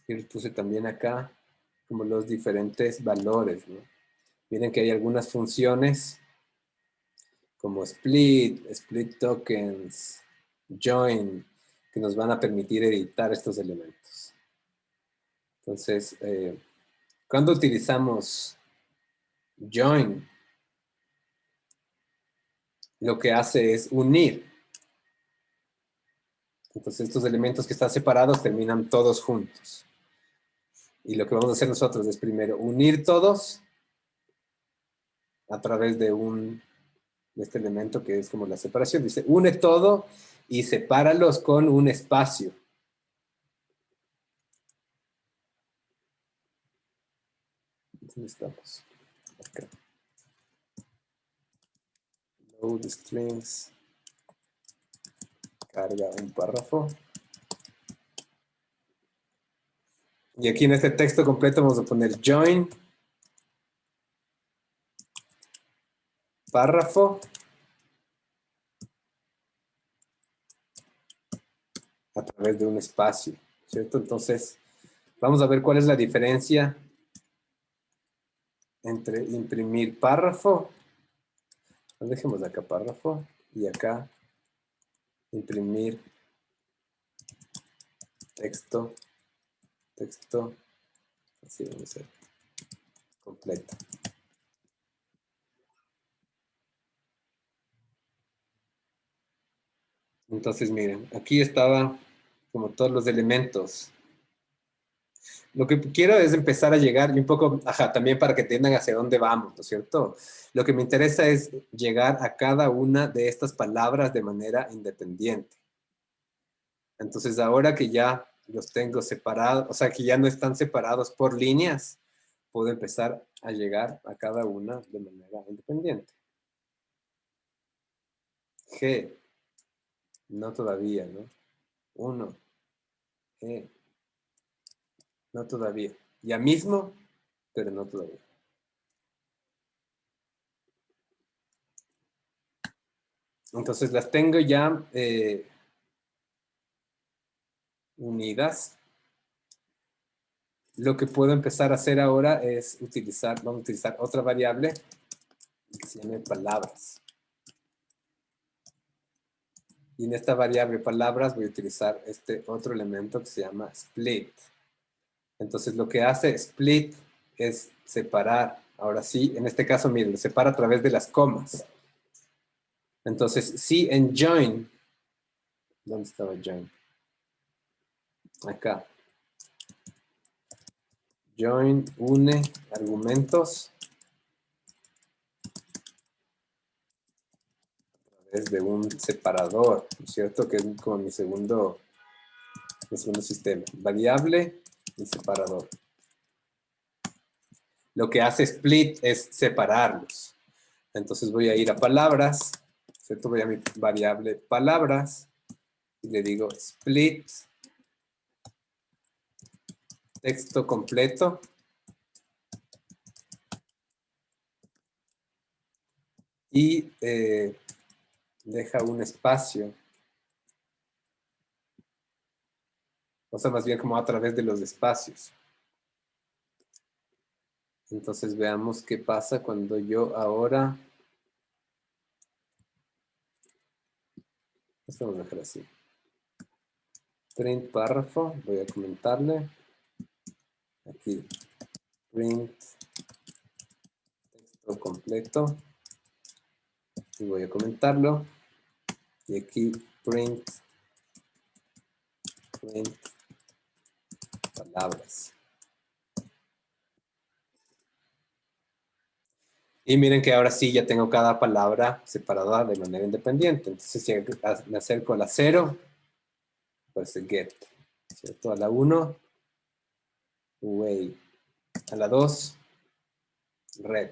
[SPEAKER 1] Y les puse también acá como los diferentes valores, ¿no? Miren que hay algunas funciones como split tokens, join, que nos van a permitir editar estos elementos. Entonces, cuando utilizamos join, lo que hace es unir. Entonces, estos elementos que están separados terminan todos juntos. Y lo que vamos a hacer nosotros es primero unir todos a través de este elemento que es como la separación. Dice, une todo y sepáralos con un espacio. ¿Dónde estamos? Acá. Load strings. Carga un párrafo. Y aquí en este texto completo vamos a poner join. Párrafo. A través de un espacio, ¿cierto? Entonces, vamos a ver cuál es la diferencia entre imprimir párrafo. Dejemos acá párrafo y acá imprimir texto, así vamos a hacer, completo. Entonces, miren, aquí estaba como todos los elementos. Lo que quiero es empezar a llegar y un poco, también para que entiendan hacia dónde vamos, ¿no es cierto? Lo que me interesa es llegar a cada una de estas palabras de manera independiente. Entonces, ahora que ya los tengo separados, o sea, que ya no están separados por líneas, puedo empezar a llegar a cada una de manera independiente. G, no todavía, ¿no? 1, E, no todavía. Ya mismo, pero no todavía. Entonces las tengo ya unidas. Lo que puedo empezar a hacer ahora es vamos a utilizar otra variable que se llama palabras. Y en esta variable palabras voy a utilizar este otro elemento que se llama split. Entonces lo que hace split es separar. Ahora sí, en este caso, miren, lo separa a través de las comas. Entonces, si en join, ¿dónde estaba join? Acá. Join une argumentos a través de un separador, ¿no es cierto? Que es como mi segundo sistema. Variable y separador. Lo que hace split es separarlos. Entonces voy a ir a palabras, ¿cierto? Voy a mi variable palabras y le digo split texto completo. Y deja un espacio. O sea, más bien como a través de los espacios. Entonces veamos qué pasa cuando yo ahora... Esto vamos a dejar así. Print párrafo, voy a comentarle. Aquí, print texto completo. Y voy a comentarlo. Y aquí, print palabras. Y miren que ahora sí ya tengo cada palabra separada de manera independiente. Entonces, si me acerco a la 0, pues get, ¿cierto? A la 1, way. A la 2, red.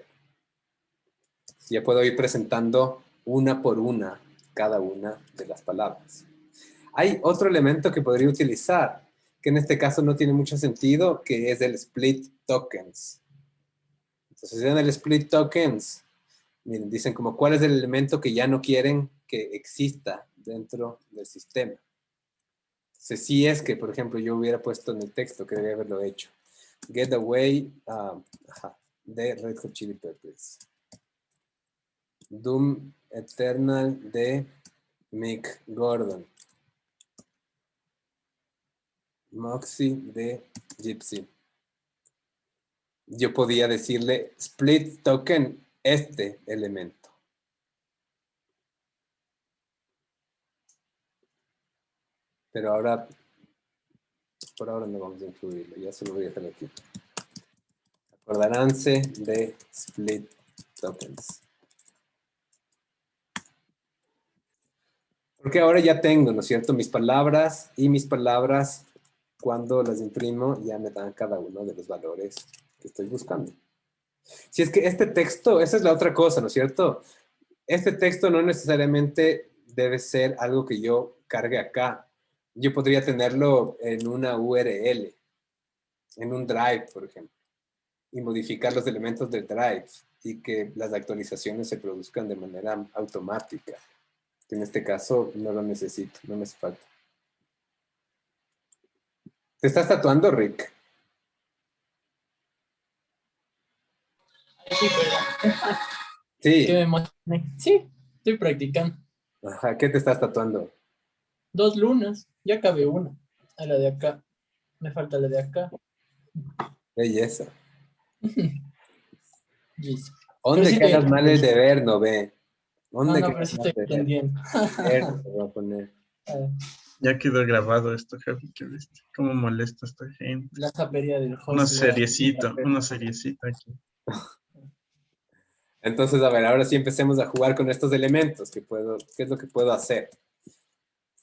[SPEAKER 1] Ya puedo ir presentando una por una cada una de las palabras. Hay otro elemento que podría utilizar, que en este caso no tiene mucho sentido, que es el split tokens. Entonces, en el split tokens, miren, dicen como cuál es el elemento que ya no quieren que exista dentro del sistema. Entonces, si es que, por ejemplo, yo hubiera puesto en el texto, que debía haberlo hecho, get away de Red Hot Chili Peppers. Doom Eternal de Mick Gordon. Moxie de Gypsy. Yo podía decirle split token este elemento. Pero ahora, por ahora no vamos a incluirlo. Ya se lo voy a dejar aquí. Acordaránse de split tokens. Porque ahora ya tengo, ¿no es cierto?, mis palabras, y mis palabras, cuando las imprimo, ya me dan cada uno de los valores que estoy buscando. Si es que este texto, esa es la otra cosa, ¿no es cierto? Este texto no necesariamente debe ser algo que yo cargue acá. Yo podría tenerlo en una URL, en un drive, por ejemplo, y modificar los elementos del drive y que las actualizaciones se produzcan de manera automática. En este caso no lo necesito, no me hace falta. ¿Te estás tatuando, Rick?
[SPEAKER 6] Sí, pero que
[SPEAKER 1] Sí.
[SPEAKER 6] me emocioné. Sí, estoy practicando.
[SPEAKER 1] Ajá, ¿qué te estás tatuando?
[SPEAKER 6] 2 lunas, ya acabé una. A la de acá. Me falta la de acá.
[SPEAKER 1] Belleza.
[SPEAKER 6] Yes. Pero
[SPEAKER 1] ¿Dónde
[SPEAKER 6] sí estoy
[SPEAKER 1] quedas mal el
[SPEAKER 6] aprendiendo.
[SPEAKER 1] deber, no ve?
[SPEAKER 6] No,
[SPEAKER 1] ¿Dónde
[SPEAKER 6] no, pero
[SPEAKER 1] quedas
[SPEAKER 6] sí
[SPEAKER 1] mal
[SPEAKER 6] estoy
[SPEAKER 1] el deber?
[SPEAKER 6] aprendiendo.
[SPEAKER 1] Deber te voy a poner.
[SPEAKER 5] Ya quedó grabado esto, Javi, que viste. ¿Cómo molesta esta gente?
[SPEAKER 6] La zapería del host.
[SPEAKER 5] Una seriecita aquí.
[SPEAKER 1] Entonces, a ver, ahora sí empecemos a jugar con estos elementos. ¿Qué es lo que puedo hacer?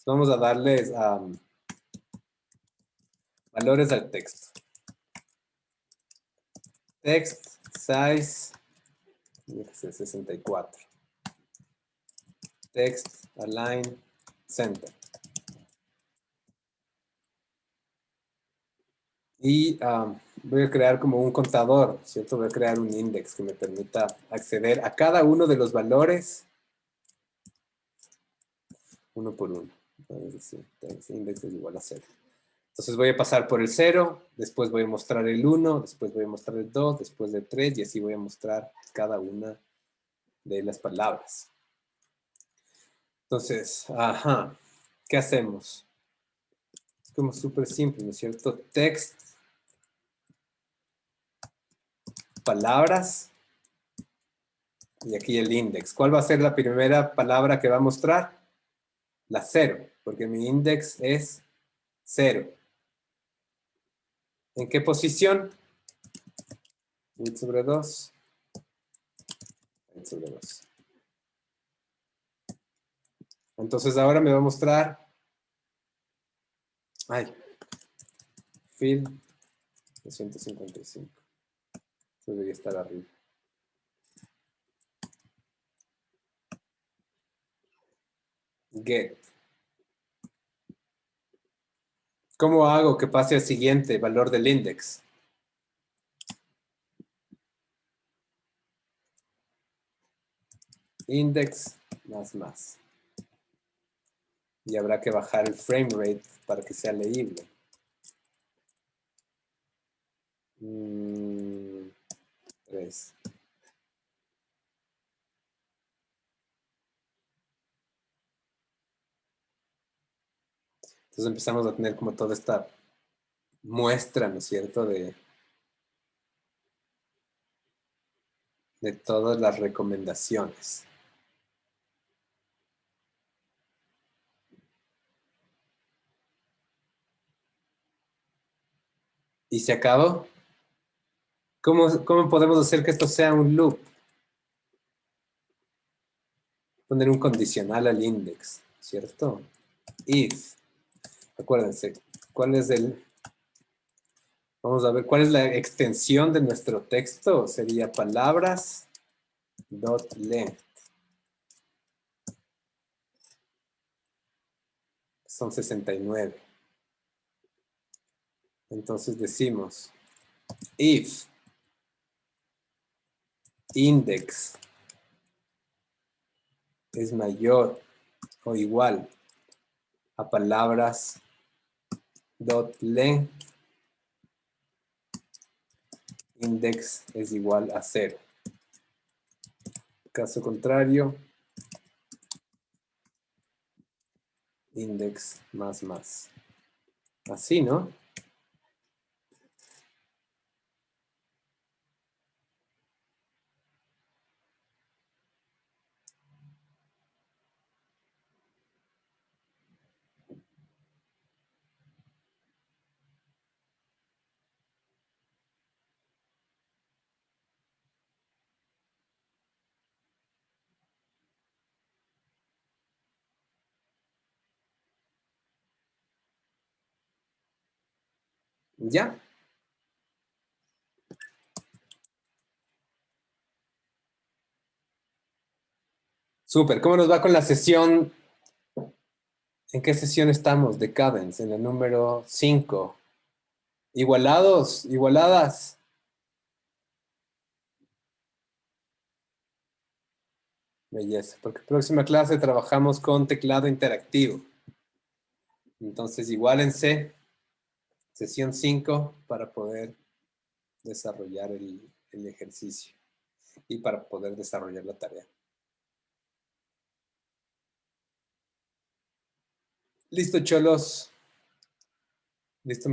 [SPEAKER 1] Vamos a darles valores al texto. Text size 64. Text align center. Y voy a crear como un contador, ¿cierto? Voy a crear un index que me permita acceder a cada uno de los valores uno por uno. Entonces, text index es igual a 0. Entonces voy a pasar por el 0, después voy a mostrar el 1, después voy a mostrar el 2, después el 3 y así voy a mostrar cada una de las palabras. Entonces, ajá, ¿qué hacemos? Es como súper simple, ¿no es cierto? Text, palabras y aquí el index. ¿Cuál va a ser la primera palabra que va a mostrar? La 0, porque mi index es 0. ¿En qué posición? Width sobre 2. Width sobre 2. Entonces ahora me va a mostrar, field de 155. Eso debería estar arriba. Get. ¿Cómo hago que pase al siguiente valor del index? Index más. Y habrá que bajar el frame rate para que sea leíble. 3. Entonces empezamos a tener como toda esta muestra, ¿no es cierto?, de todas las recomendaciones. ¿Y se acabó? ¿Cómo podemos hacer que esto sea un loop? Poner un condicional al index, ¿cierto? If. Acuérdense, ¿cuál es vamos a ver, ¿cuál es la extensión de nuestro texto? Sería palabras dot length. Son 69. Entonces decimos, if index es mayor o igual a palabras dot length, index es igual a 0. Caso contrario, index más. Así, ¿no? ¿Ya? Súper. ¿Cómo nos va con la sesión? ¿En qué sesión estamos de Cadence? En el número 5. ¿Igualados? ¿Igualadas? Belleza. Porque próxima clase trabajamos con teclado interactivo. Entonces, igualense. Sesión 5 para poder desarrollar el ejercicio y para poder desarrollar la tarea. Listo, cholos. Listo.